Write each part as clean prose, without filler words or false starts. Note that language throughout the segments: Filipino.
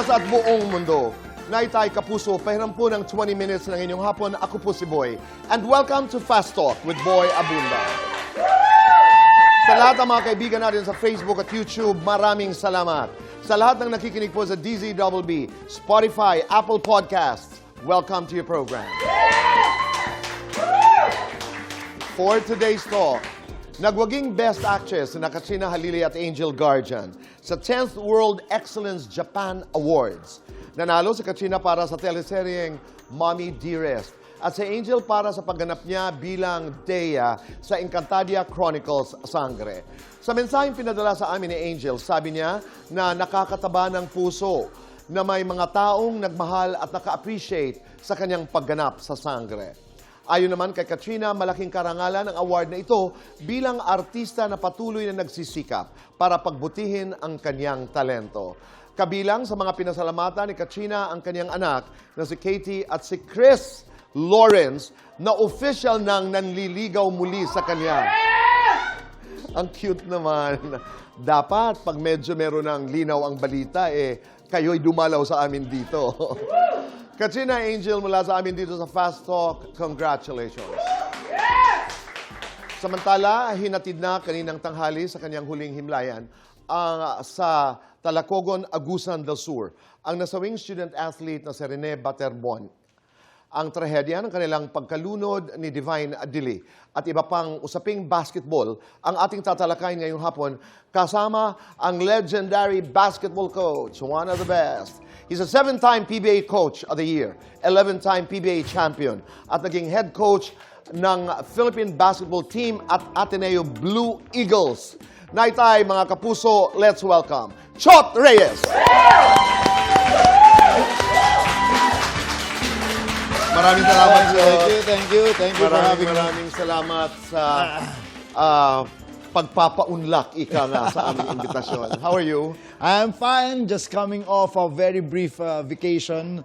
Pilipinas at buong mundo. Naitay Kapuso, pahiram po ng 20 minutes ng inyong hapon. Ako po si Boy. And welcome to Fast Talk with Boy Abunda. Sa lahat ng mga kaibigan natin sa Facebook at YouTube, maraming salamat. Sa lahat ng nakikinig po sa DZBB, Spotify, Apple Podcasts, welcome to your program. For today's talk, nagwaging Best Actress na Katrina Halili at Angel Garjan sa 10th World Excellence Japan Awards. Nanalo si Katrina para sa teleseryeng Mommy Dearest at si Angel para sa pagganap niya bilang Dea sa Encantadia Chronicles Sangre. Sa mensaheng pinadala sa amin ni Angel, sabi niya na nakakataba ng puso na may mga taong nagmahal at naka-appreciate sa kanyang pagganap sa Sangre. Ayon naman kay Katrina, malaking karangalan ang award na ito bilang artista na patuloy na nagsisikap para pagbutihin ang kanyang talento. Kabilang sa mga pinasalamatan ni Katrina ang kanyang anak na si Katie at si Chris Lawrence na official nang nanliligaw muli sa kanya. Ang cute naman. Dapat pag medyo meron ng linaw ang balita, kayo'y dumalaw sa amin dito. Katrina, Angel, mula sa amin dito sa Fast Talk, congratulations. Samantala, hinatid na kaninang tanghali sa kanyang huling himlayan sa Talacogon, Agusan del Sur, ang nasawing student-athlete na si Rene Baterbon. Ang trahedya ng kanilang pagkalunod ni Divine Adili at iba pang usaping basketball ang ating tatalakayin ngayong hapon kasama ang legendary basketball coach, one of the best. He's a 7-time PBA Coach of the Year, 11-time PBA champion at naging head coach ng Philippine basketball team at Ateneo Blue Eagles. Naitay, mga kapuso, let's welcome Chot Reyes! Maraming salamat, Chot. Thank you for having me. Maraming salamat sa pagpapaunlak, ika nga, sa aming imbitasyon. How are you? I'm fine, just coming off a very brief vacation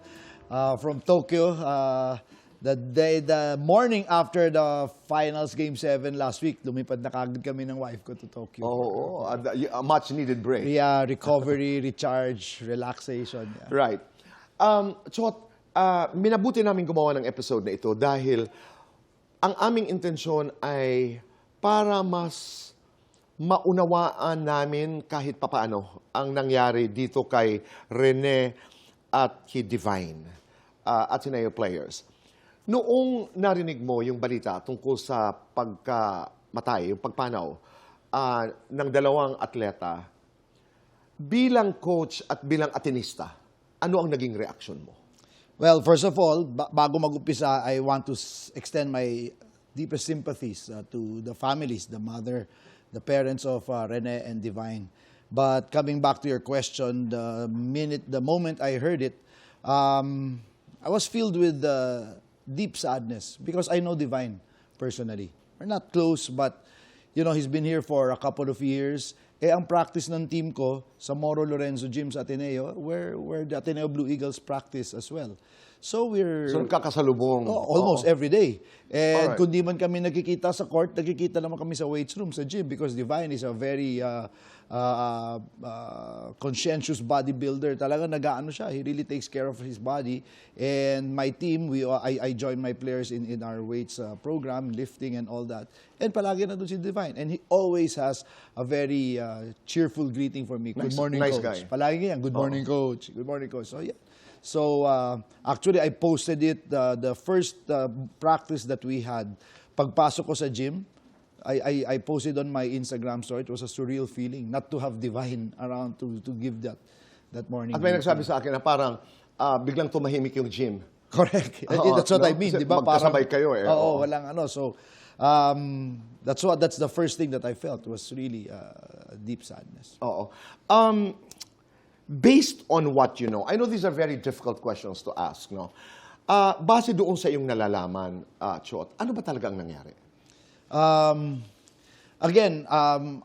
from Tokyo. The morning after the finals Game 7 last week, lumipad na kagad kami ng wife ko to Tokyo. A much-needed break. Yeah, recovery, recharge, relaxation. Yeah. Right. Chot, minabuti namin gumawa ng episode na ito dahil ang aming intensyon ay para mas maunawaan namin kahit papaano ang nangyari dito kay Rene at kay Divine at Ateneo players. Noong narinig mo yung balita tungkol sa pagkamatay, yung pagpanaw ng dalawang atleta, bilang coach at bilang Atenista, ano ang naging reaksyon mo? Well, first of all, bago mag-upisa, I want to extend my deepest sympathies to the families, the mother, the parents of Rene and Divine. But coming back to your question, the moment I heard it, I was filled with deep sadness because I know Divine personally. We're not close, but you know, he's been here for a couple of years. Ang practice ng team ko sa Moro Lorenzo Gym sa Ateneo, where the Ateneo Blue Eagles practice as well. So nagkakasalubong. Almost every day. And Alright. kung di man kami nagkikita sa court, nagkikita naman kami sa weights room, sa gym, because Divine is a very conscientious bodybuilder. Talaga nag-aano siya. He really takes care of his body. And my team, I join my players in our weights program, lifting and all that. And palagi na doon si Divine. And he always has a very cheerful greeting for me. Good morning, nice coach. guy. Palagi yan. Good morning, coach. Good morning, coach. So, yeah. So, actually, I posted it, the first practice that we had. Pagpasok ko sa gym, I posted on my Instagram story. It was a surreal feeling not to have Divine around to give that morning. At may nagsabi sa akin na parang biglang tumahimik yung gym. Correct. That's what I mean. Kasi Diba? magkasabay kayo eh. Oo, walang ano. So, that's the first thing that I felt was really deep sadness. Oo. Based on what you know, I know these are very difficult questions to ask, no? Base doon sa iyong nalalaman, Chot, ano ba talaga ang nangyari? Again,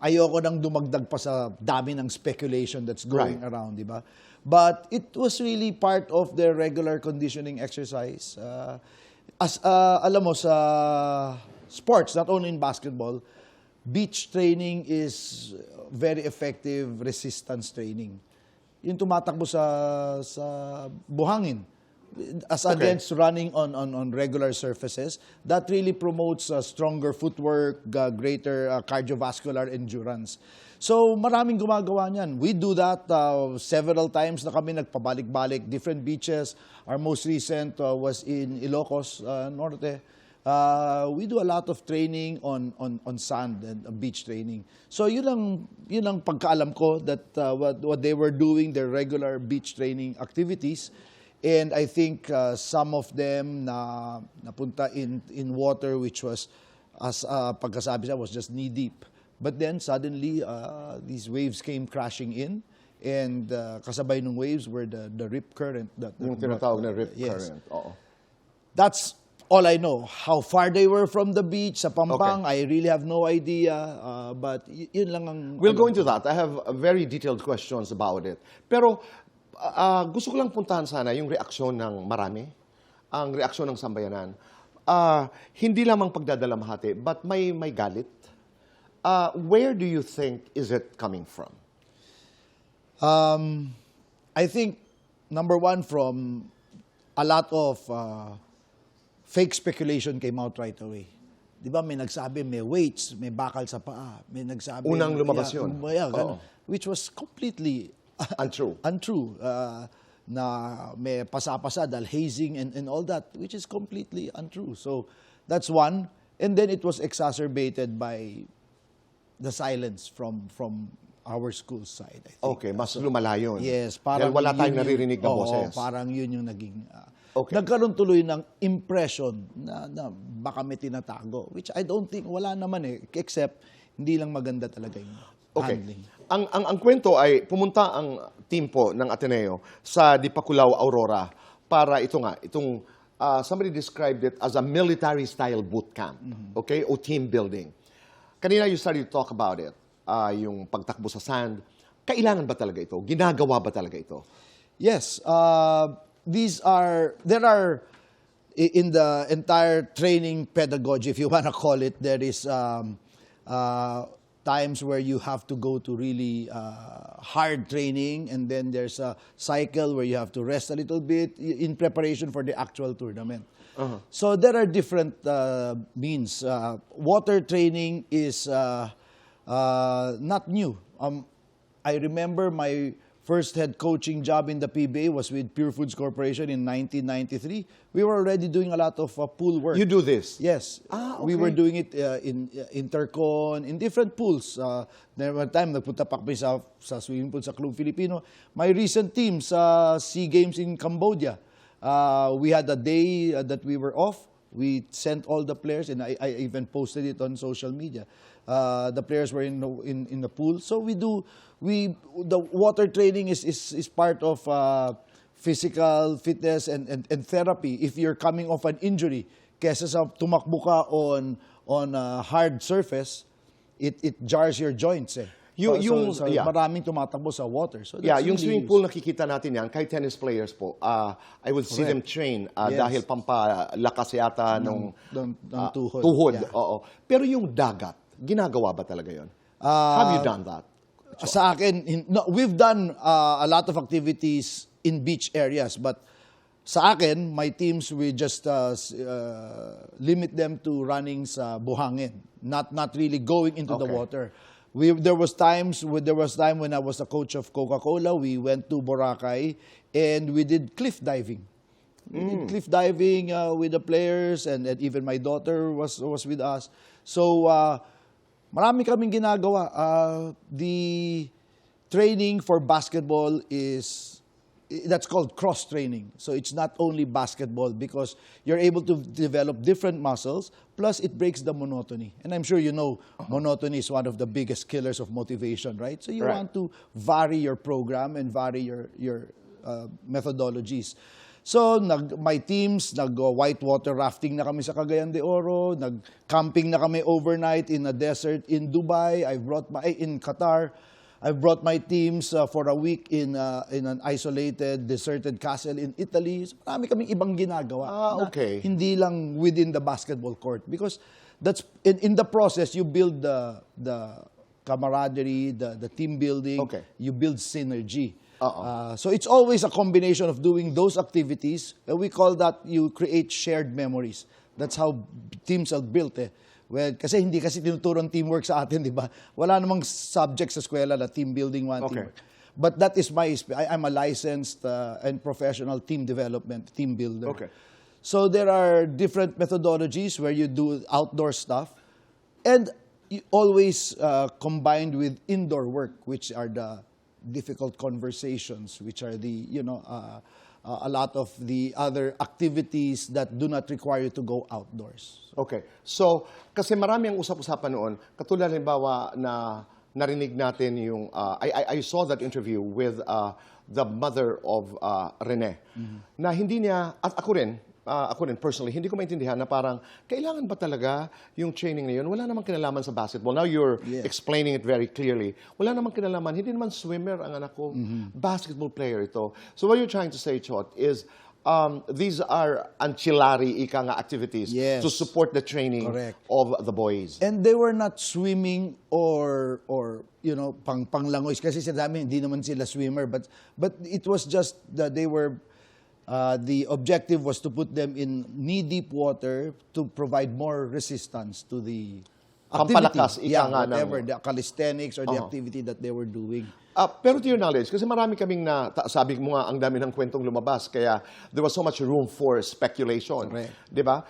ayoko nang dumagdag pa sa dami ng speculation that's going around, di ba? But it was really part of their regular conditioning exercise. Alam mo, sa sports, not only in basketball, beach training is very effective resistance training. yung tumatakbo sa buhangin. As Okay. against running on regular surfaces, that really promotes stronger footwork, greater cardiovascular endurance. So maraming gumagawa niyan. We do that several times na kami nagpabalik-balik, different beaches. Our most recent was in Ilocos Norte. We do a lot of training on sand and beach training. So yun lang pagkaalam ko that what they were doing, their regular beach training activities. And I think some of them na napunta in water which was, as pagkasabi sa, was just knee deep. But then suddenly these waves came crashing in, and kasabay ng waves were the rip current. Yung tinatawag na rip Yes. current. Oo. That's all I know. How far they were from the beach sa Pampang, Okay. I really have no idea. But yun lang ang... We'll go into that. I have very detailed questions about it. Pero gusto ko lang puntahan sana yung reaksyon ng marami, ang reaksyon ng sambayanan. Hindi lamang pagdadalamhati, but may galit. Where do you think is it coming from? I think, number one, from a lot of fake speculation came out right away. Di ba, may nagsabi, may weights, may bakal sa paa. May nagsabi... Unang lumabas yun. Ganun. Oo. Which was completely Untrue. untrue. Na may pasa-pasa dahil hazing and all that, which is completely untrue. So, that's one. And then it was exacerbated by the silence from our school side, I think. Okay, mas lumala yun. Yes, Dahil wala tayong yun yung- naririnig na oo, boses. parang yun yung naging... Okay. Nagkaroon tuloy ng impression na baka may tinatago, which I don't think, wala naman except hindi lang maganda talaga yung handling. Ang kwento ay pumunta ang team po ng Ateneo sa Dipakulaw, Aurora para itong somebody described it as a military style boot camp, okay? O team building. Kanina you started to talk about it, yung pagtakbo sa sand. Kailangan ba talaga ito? Ginagawa ba talaga ito? Yes, there are in the entire training pedagogy, if you want to call it, there is times where you have to go to really hard training, and then there's a cycle where you have to rest a little bit in preparation for the actual tournament. So there are different means. Water training is not new. I remember my first head coaching job in the PBA was with Pure Foods Corporation in 1993. We were already doing a lot of pool work. You do this? Yes. We were doing it in Intercon, in different pools. There were time, nagpunta pa kami sa swimming pool sa Club Filipino. My recent team sa SEA Games in Cambodia, we had a day that we were off. We sent all the players, and I even posted it on social media. The players were in the pool. So the water training is part of physical fitness and therapy. If you're coming off an injury, kesa sa tumakbo ka on a hard surface, it jars your joints. So maraming tumatakbo sa water. So Yeah, that's yung really swimming pool nakikita natin yan, kay tennis players po, I would see them train Yes. dahil pampalakas yata ng tuhod. tuhod. Yeah. Oo. Pero yung dagat, ginagawa ba talaga yun? Have you done that? Sa akin, we've done a lot of activities in beach areas, but sa akin, my teams, we just limit them to running sa buhangin, not really going into the Okay. water. There was time when I was a coach of Coca-Cola, we went to Boracay and we did cliff diving. We did cliff diving with the players, and even my daughter was with us. So marami kaming ginagawa. The training for basketball that's called cross training. So it's not only basketball, because you're able to develop different muscles, plus it breaks the monotony. And I'm sure you know monotony is one of the biggest killers of motivation, right? So you Right. want to vary your program and vary your methodologies. So my teams, whitewater rafting na kami sa Cagayan de Oro, nag-camping na kami overnight in a desert in Dubai, in Qatar. I've brought my teams for a week in an isolated, deserted castle in Italy. So, marami kaming ibang ginagawa. Okay. Na hindi lang within the basketball court. Because that's in the process, you build the camaraderie, the team building. Okay. You build synergy. So it's always a combination of doing those activities. We call that you create shared memories. That's how teams are built eh. Well, kasi hindi kasi tinuturon teamwork sa atin, di ba? Wala namang subject sa eskwela na team building, teamwork. But that is I'm a licensed and professional team development, team builder. Okay. So there are different methodologies where you do outdoor stuff. And always combined with indoor work, which are the difficult conversations, which are a lot of the other activities that do not require you to go outdoors. Okay. So, kasi marami ang usap-usapan noon, katulad halimbawa na narinig natin yung, I saw that interview with the mother of Rene, na hindi niya, at ako rin personally, hindi ko maintindihan na parang, kailangan ba talaga yung training na yun? Wala namang kinalaman sa basketball. Now you're explaining it very clearly. Wala namang kinalaman. Hindi naman swimmer ang anak ko. Basketball player ito. So what you're trying to say, Chot, is these are ancillary activities to support the training of the boys. And they were not swimming or panglangoy. Kasi sinabi, hindi naman sila swimmer. But it was just that they were... the objective was to put them in knee-deep water to provide more resistance to the activity. Whatever, the calisthenics or the activity that they were doing. Pero to your knowledge, kasi marami kaming sabi mo nga, ang dami ng kwentong lumabas, kaya there was so much room for speculation. Di ba?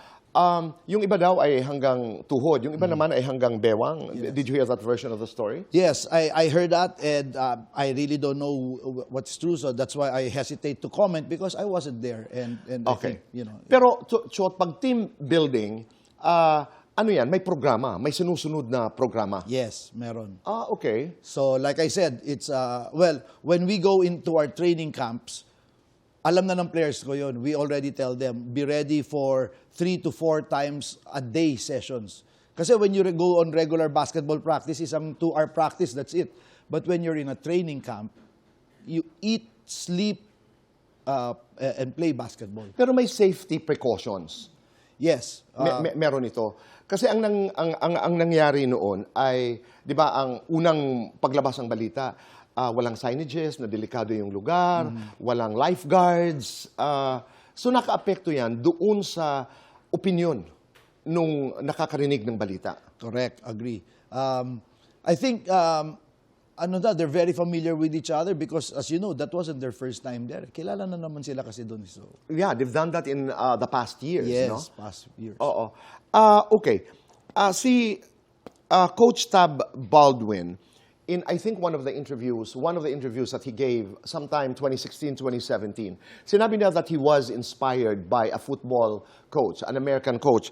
Yung iba daw ay hanggang tuhod, yung iba naman ay hanggang bewang. Did you hear that version of the story? Yes, I heard that, and I really don't know what's true, so that's why I hesitate to comment because I wasn't there. And Okay. I think, Pero, Chot, pag team building, ano yan? May programa, may sinusunod na programa. Yes, meron. Okay. So, like I said, it's, when we go into our training camps, alam na ng players ko yun. We already tell them, be ready for 3 to 4 times a day sessions. Kasi when you go on regular basketball practice, isang 2-hour practice, that's it. But when you're in a training camp, you eat, sleep, and play basketball. Pero may safety precautions. Yes. Meron ito. Kasi ang nangyari noon ay, di ba, ang unang paglabas ng balita, walang signages, na delikado yung lugar, walang lifeguards. So nakaapekto yan doon sa opinion nung nakakarinig ng balita. Correct, agree. I think they're very familiar with each other because, as you know, that wasn't their first time there. Kilala na naman sila kasi doon. So. Yeah, they've done that in the past years. Yes, no? past years. Oo. Okay. Si Coach Tab Baldwin, in I think one of the interviews that he gave sometime 2016, 2017, sinabi niya that he was inspired by a football coach, an American coach,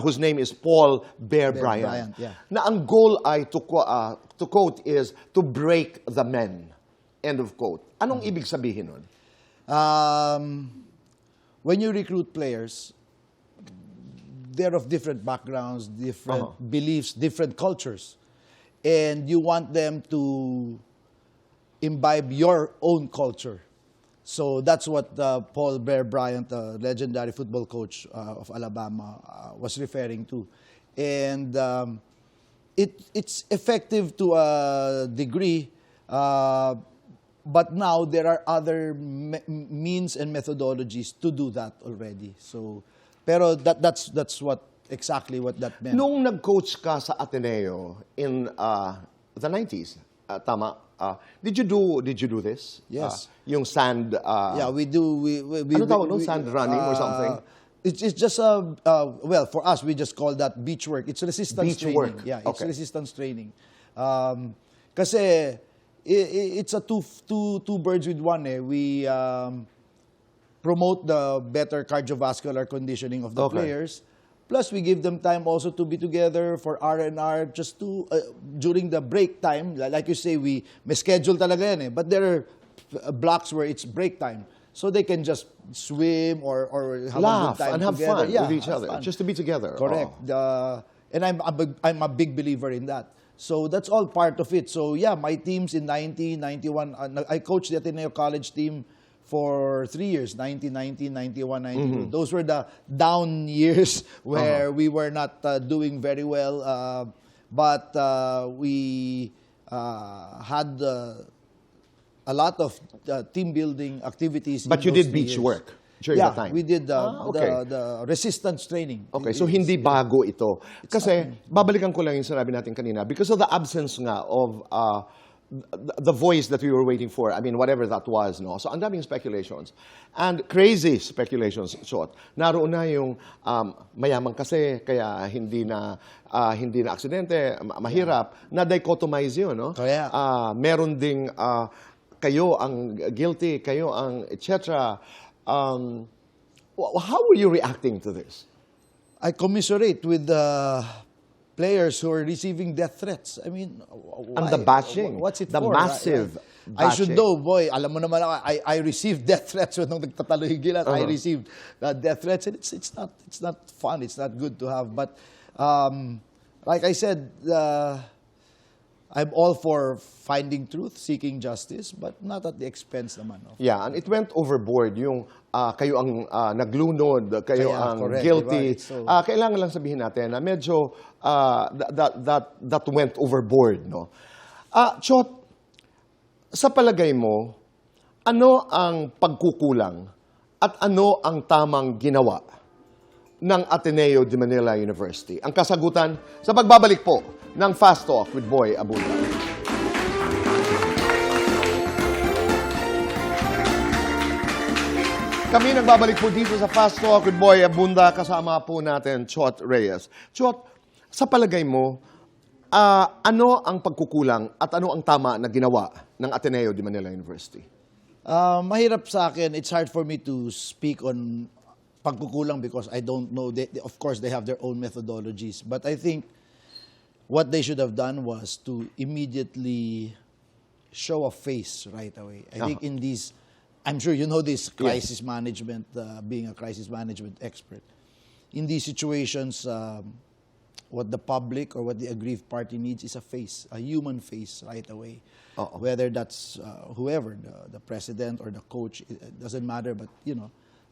whose name is Paul Bear Bryant. Yeah. Na ang goal ay, to quote, is to break the men. End of quote. Anong ibig sabihin nun? When you recruit players, they're of different backgrounds, different beliefs, different cultures. And you want them to imbibe your own culture. So that's what Paul Bear Bryant, the legendary football coach of Alabama, was referring to. And it's effective to a degree, but now there are other means and methodologies to do that already. So, pero that's exactly what that meant. Nung nag-coach ka sa Ateneo in the 90s, tama? Did you do this? Yes. Yung sand. Yeah, we do. We ano tawag nun? Sand running or something? It's just well, for us we just call that beach work. It's resistance Beach training. work. Yeah, it's Okay. resistance training. Kasi it's a two birds with one. We promote the better cardiovascular conditioning of the Okay. players. Plus, we give them time also to be together for R&R just to, during the break time, like you say, may schedule talaga yan eh. But there are blocks where it's break time. So they can just swim or have Laugh a good time and have together. fun with each have other. fun. Just to be together. Correct. And I'm a big believer in that. So that's all part of it. So yeah, my teams in 90, 91, I coached the Ateneo College team for 3 years, 1990, 91, 92. Those were the down years where we were not doing very well. But we had a lot of team building activities. But in you those did 3 beach years. work during Yeah, that time? we did okay. the resistance training. Okay, so hindi bago ito. Kasi, babalikan ko lang yung sinabi natin kanina, because of the absence nga of the voice that we were waiting for, I mean, whatever that was, no? So, ang daming speculations. And crazy speculations, short. Naroon na yung mayaman kasi, kaya hindi na aksidente, mahirap, na-dichotomize yun, no? Kaya. Meron ding kayo ang guilty, kayo ang etc. How were you reacting to this? I commiserate with the players who are receiving death threats. I mean, And why? the bashing, What's it the for? massive I should bashing. know, boy. Alam mo naman ako, I received death threats when nung nagtatalo yung Gilat. I received death threats, and it's not fun. It's not good to have. But like I said, I'm all for finding truth, seeking justice, but not at the expense naman of. Yeah, and it went overboard yung kayo ang naglunod, kayo Kaya, ang correct, guilty. diba? It's so- Kailangan lang sabihin natin na medyo that went overboard, no? Chot, sa palagay mo, ano ang pagkukulang at ano ang tamang ginawa ng Ateneo de Manila University? Ang kasagutan sa pagbabalik po ng Fast Talk with Boy Abunda. Kami nagbabalik po dito sa Fast Talk with Boy Abunda, kasama po natin Chot Reyes. Chot, sa palagay mo, ano ang pagkukulang at ano ang tama na ginawa ng Ateneo de Manila University? Mahirap sa akin. It's hard for me to speak on pagkukulang because I don't know. Of course, they have their own methodologies. But I think what they should have done was to immediately show a face right away. I think in these, I'm sure you know this crisis management, being a crisis management expert. In these situations, what the public or what the aggrieved party needs is a face, a human face right away. Whether that's whoever, the president or the coach, it doesn't matter, but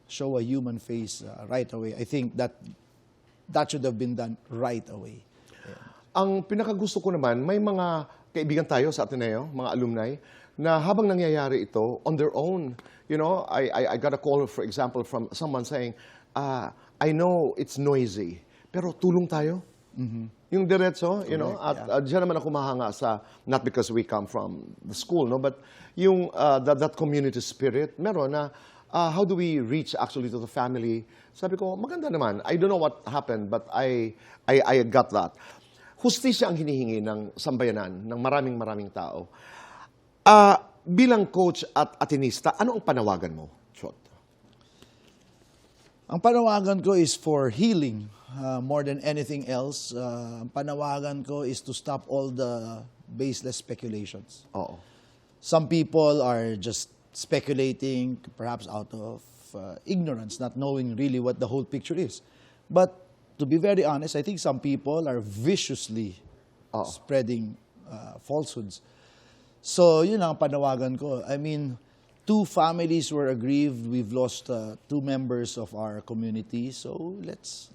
show a human face right away. I think that should have been done right away. Ang pinakagusto ko naman, may mga kaibigan tayo sa Ateneo, mga alumni, na habang nangyayari ito, on their own, I got a call, for example, from someone saying, I know it's noisy, pero tulong tayo. Yung diretso, at diyan naman ako mahanga sa, not because we come from the school, no, but yung that community spirit, meron na, how do we reach actually to the family? Sabi ko, maganda naman. I don't know what happened, but I got that. Hustisya ang hinihingi ng sambayanan, ng maraming tao. Bilang coach at atinista, ano ang panawagan mo, Chot? Ang panawagan ko is for healing more than anything else. Ang panawagan ko is to stop all the baseless speculations. Oo. Some people are just speculating, perhaps out of ignorance, not knowing really what the whole picture is. But to be very honest, I think some people are viciously spreading falsehoods. So, yun ang panawagan ko. I mean, 2 families were aggrieved. We've lost 2 members of our community. So, let's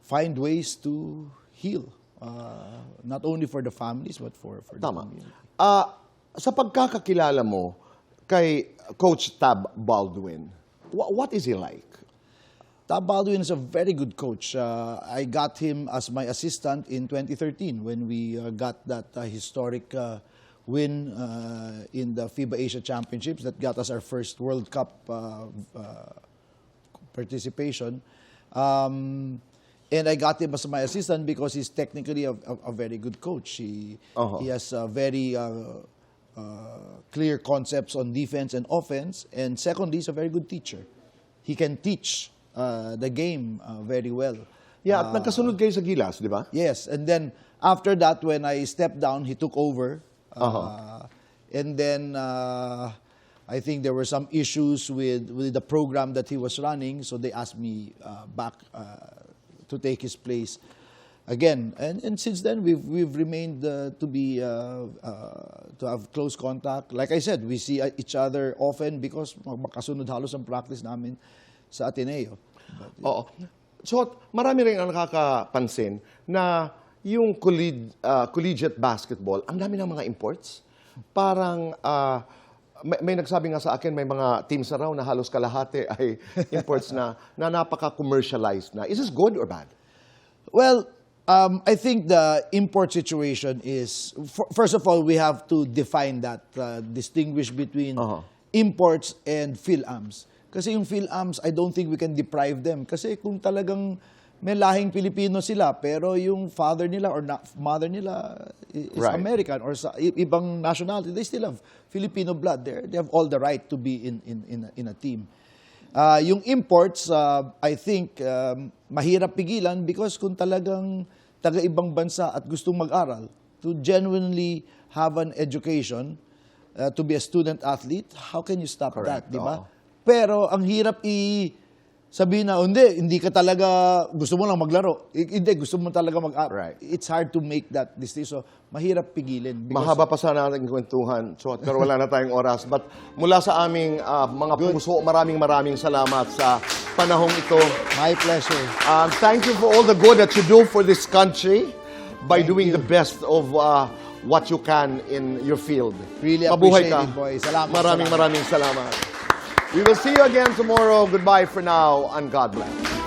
find ways to heal. Not only for the families, but for the community. Sa pagkakakilala mo kay Coach Tab Baldwin, what is he like? Tab Baldwin is a very good coach. I got him as my assistant in 2013 when we got that historic win in the FIBA Asia Championships that got us our first World Cup participation. And I got him as my assistant because he's technically a very good coach. He has very clear concepts on defense and offense. And secondly, he's a very good teacher. He can teach the game very well. Yeah, at nagkasunod kayo sa Gilas, di ba? Yes, and then after that, when I stepped down, he took over. And then I think there were some issues with the program that he was running, so they asked me back to take his place again. And since then, we've remained to have close contact. Like I said, we see each other often because magkasunod halos ang practice namin sa Ateneo. Oo. So, marami rin ang nakakapansin na yung collegiate basketball, ang dami ng mga imports. parang may nagsabi nga sa akin, may mga teams na raw na halos kalahati ay imports na napaka-commercialized na. Is this good or bad? Well, I think the import situation is, first of all, we have to define that, distinguish between imports and PhilAms. Kasi yung PhilAms, I don't think we can deprive them. Kasi kung talagang may lahing Pilipino sila, pero yung father nila or mother nila is Right. American or sa ibang nationality, they still have Filipino blood there. They have all the right to be in a team. Yung imports, I think, mahirap pigilan because kung talagang taga-ibang bansa at gustong mag-aral, to genuinely have an education, to be a student athlete, how can you stop Correct, that, di ba? oo. Pero ang hirap sabihin na, hindi ka talaga, gusto mo lang maglaro. Hindi, gusto mo talaga mag-aral. Right. It's hard to make that decision. So, mahirap pigilin. because- Mahaba pa sana ang kwentuhan, pero wala na tayong oras. But mula sa aming mga puso, maraming salamat sa panahong ito. My pleasure. Thank you for all the good that you do for this country by doing you. the best of what you can in your field. Really Mabuhay appreciate ka. it, boy. Salamat, Maraming salamat. We will see you again tomorrow. Goodbye for now, and God bless.